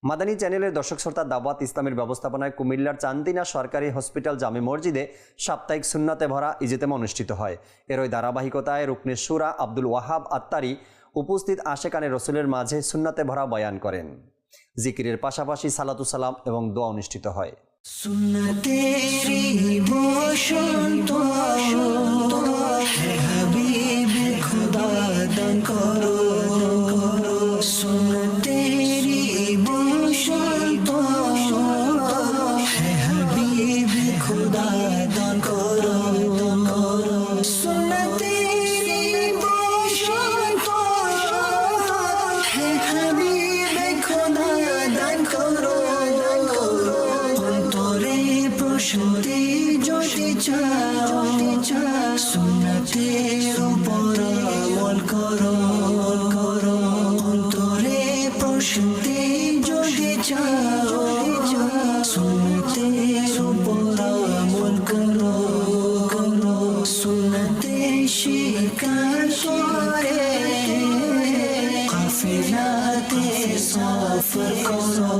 মাদানী চ্যানেলের দর্শক শ্রোতা দাওয়াত ইসলামের ব্যবস্থাপনায় কুমিল্লার চান্দিনা সরকারি হসপিটাল জামে মসজিদে সাপ্তাহিক সুন্নাতে ভরা ইজতেমা অনুষ্ঠিত হয়। এর ওই ধারাবাহিকতায় রুকনে শুরা আব্দুল ওয়াহাব আত্তারি উপস্থিত আশেকানে রসুলের মাঝে সুন্নাতে ভরা বয়ান করেন। জিকিরের পাশাপাশি সালাতু সালাম এবং দোয়া অনুষ্ঠিত হয়। সুন্নতের উপর আমল করো, অন্তরে প্রশান্তি যদি চাও, সুন্নতের উপর আমল করো, সুন্নতে শিকার করে কাফেলাতে সফর করো।